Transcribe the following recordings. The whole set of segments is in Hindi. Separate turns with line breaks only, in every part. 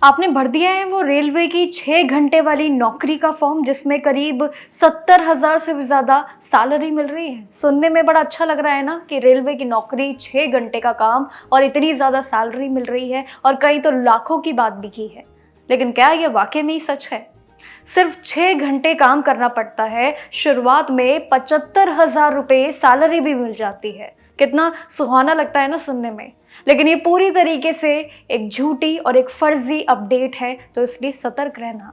आपने भर दिया है वो रेलवे की 6 घंटे वाली नौकरी का फॉर्म, जिसमें करीब 70,000 से भी ज़्यादा सैलरी मिल रही है। सुनने में बड़ा अच्छा लग रहा है ना कि रेलवे की नौकरी, 6 घंटे का काम और इतनी ज़्यादा सैलरी मिल रही है, और कई तो लाखों की बात भी की है। लेकिन क्या ये वाकई में ही सच है? सिर्फ 6 घंटे काम करना पड़ता है, शुरुआत में 75,000 रुपये सैलरी भी मिल जाती है। कितना सुहाना लगता है ना सुनने में। लेकिन ये पूरी तरीके से एक झूठी और एक फर्जी अपडेट है, तो इसलिए सतर्क रहना।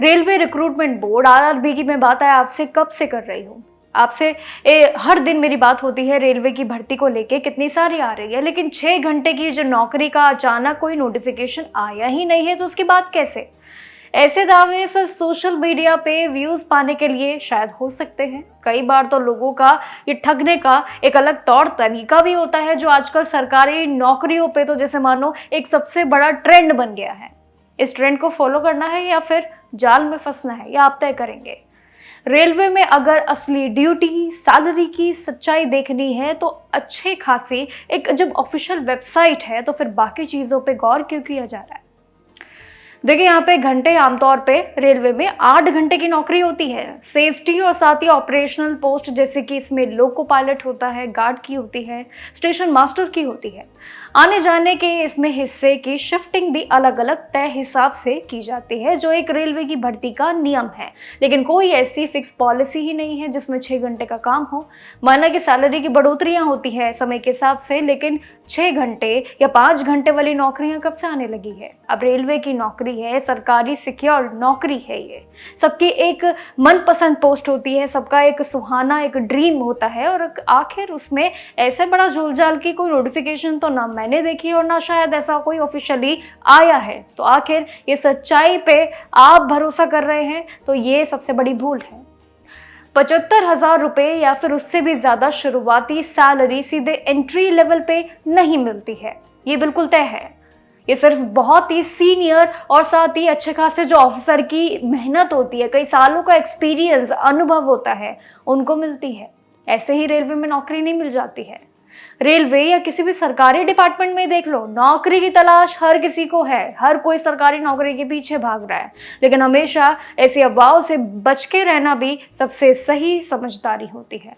रेलवे रिक्रूटमेंट बोर्ड आरआरबी की मैं बात है आपसे कब से कर रही हूँ। आपसे हर दिन मेरी बात होती है रेलवे की भर्ती को लेके, कितनी सारी आ रही है, लेकिन 6 घंटे की जो नौकरी का अचानक कोई नोटिफिकेशन आया ही नहीं है, तो उसकी बात कैसे? ऐसे दावे सिर्फ सोशल मीडिया पे व्यूज पाने के लिए शायद हो सकते हैं। कई बार तो लोगों का ये ठगने का एक अलग तौर तरीका भी होता है, जो आजकल सरकारी नौकरियों पे तो जैसे मानो एक सबसे बड़ा ट्रेंड बन गया है। इस ट्रेंड को फॉलो करना है या फिर जाल में फंसना है, या आप तय करेंगे। रेलवे में अगर असली ड्यूटी, सैलरी की सच्चाई देखनी है तो अच्छे खासी एक जब ऑफिशियल वेबसाइट है, तो फिर बाकी चीजों पे गौर क्यों किया जा रहा है? देखिए, यहाँ पे घंटे आमतौर पे रेलवे में 8 घंटे की नौकरी होती है। सेफ्टी और साथ ही ऑपरेशनल पोस्ट, जैसे कि इसमें लोको पायलट होता है, गार्ड की होती है, स्टेशन मास्टर की होती है। आने जाने के इसमें हिस्से की शिफ्टिंग भी अलग अलग तय हिसाब से की जाती है, जो एक रेलवे की भर्ती का नियम है। लेकिन कोई ऐसी फिक्स पॉलिसी ही नहीं है जिसमें 6 घंटे का काम हो। माना कि सैलरी की बढ़ोतरियां होती है समय के हिसाब से, लेकिन 6 घंटे या 5 घंटे वाली नौकरियां कब से आने लगी है? अब रेलवे की नौकरी है, सरकारी सिक्योर नौकरी है, ये सबकी एक मनपसंद पोस्ट होती है, सबका एक सुहाना एक ड्रीम होता है, और आखिर उसमें ऐसे बड़ा झोलझाल की कोई नोटिफिकेशन तो ना मैंने देखी और ना शायद ऐसा कोई ऑफिशियली आया है। तो आखिर ये सच्चाई पे आप भरोसा कर रहे हैं, तो ये सबसे बड़ी भूल है। 75,000 रुपये या फिर उससे भी ज्यादा शुरुआती सैलरी सीधे एंट्री लेवल पे नहीं मिलती है, ये बिल्कुल तय है। ये सिर्फ बहुत ही सीनियर और साथ ही अच्छे खासे जो ऑफिसर की मेहनत होती है, कई सालों का एक्सपीरियंस, अनुभव होता है, उनको मिलती है। ऐसे ही रेलवे में नौकरी नहीं मिल जाती है। रेलवे या किसी भी सरकारी डिपार्टमेंट में देख लो, नौकरी की तलाश हर किसी को है, हर कोई सरकारी नौकरी के पीछे भाग रहा है। लेकिन हमेशा ऐसी अफवाहों से बच के रहना भी सबसे सही समझदारी होती है।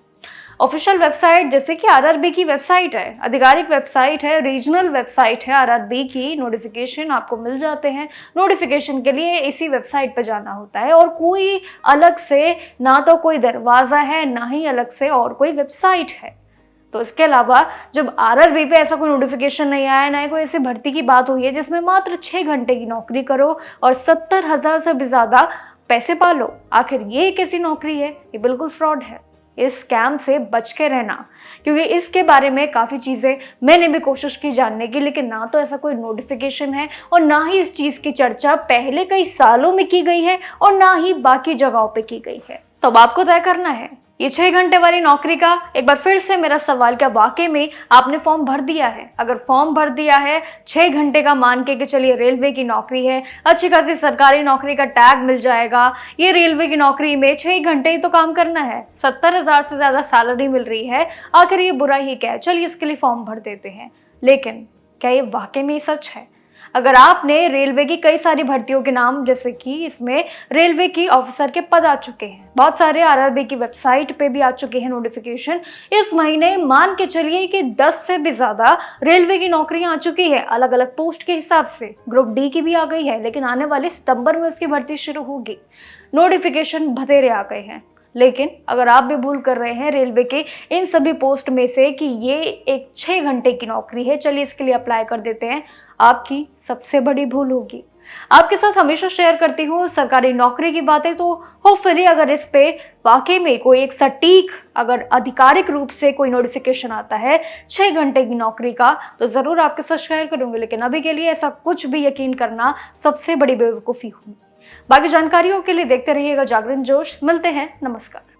ऑफिशियल वेबसाइट, जैसे कि आरआरबी की वेबसाइट है, आधिकारिक वेबसाइट है, रीजनल वेबसाइट है आरआरबी की, नोटिफिकेशन आपको मिल जाते हैं। नोटिफिकेशन के लिए इसी वेबसाइट पर जाना होता है, और कोई अलग से ना तो कोई दरवाजा है, ना ही अलग से और कोई वेबसाइट है। तो इसके अलावा जब आरआरबी पे ऐसा कोई नोटिफिकेशन नहीं आया, ना ही कोई ऐसी भर्ती की बात हुई है जिसमें मात्र 6 घंटे की नौकरी करो और 70,000 से भी ज्यादा पैसे पालो, आखिर ये कैसी नौकरी है? ये बिल्कुल फ्रॉड है। इस स्कैम से बच के रहना, क्योंकि इसके बारे में काफ़ी चीज़ें मैंने भी कोशिश की जानने की, लेकिन ना तो ऐसा कोई नोटिफिकेशन है और ना ही इस चीज़ की चर्चा पहले कई सालों में की गई है और ना ही बाकी जगहों पे की गई है। तो अब आपको तय करना है ये 6 घंटे वाली नौकरी का। एक बार फिर से मेरा सवाल, क्या वाकई में आपने फॉर्म भर दिया है? अगर फॉर्म भर दिया है, 6 घंटे का मान के कि चलिए रेलवे की नौकरी है, अच्छी खासी सरकारी नौकरी का टैग मिल जाएगा, ये रेलवे की नौकरी में 6 घंटे ही तो काम करना है, 70,000 से ज्यादा सैलरी मिल रही है, आखिर ये बुरा ही क्या है? चलिए इसके लिए फॉर्म भर देते हैं। लेकिन क्या ये वाकई में सच है? अगर आपने रेलवे की कई सारी भर्तियों के नाम, जैसे कि इसमें रेलवे की ऑफिसर के पद आ चुके हैं, बहुत सारे आरआरबी की वेबसाइट पे भी आ चुके हैं नोटिफिकेशन। इस महीने मान के चलिए कि 10 से भी ज्यादा रेलवे की नौकरियां आ चुकी है, अलग अलग पोस्ट के हिसाब से। ग्रुप डी की भी आ गई है, लेकिन आने वाले सितंबर में उसकी भर्ती शुरू होगी। नोटिफिकेशन बथेरे आ गए हैं। लेकिन अगर आप भी भूल कर रहे हैं रेलवे के इन सभी पोस्ट में से कि ये एक 6 घंटे की नौकरी है, चलिए इसके लिए अप्लाई कर देते हैं, आपकी सबसे बड़ी भूल होगी। आपके साथ हमेशा शेयर करती हूँ सरकारी नौकरी की बातें, तो होपफुली अगर इस पे वाकई में कोई एक सटीक, अगर आधिकारिक रूप से कोई नोटिफिकेशन आता है 6 घंटे की नौकरी का, तो जरूर आपके साथ शेयर करूंगी। लेकिन अभी के लिए ऐसा कुछ भी यकीन करना सबसे बड़ी बेवकूफ़ी होगी। बाकी जानकारियों के लिए देखते रहिएगा जागरण जोश। मिलते हैं, नमस्कार।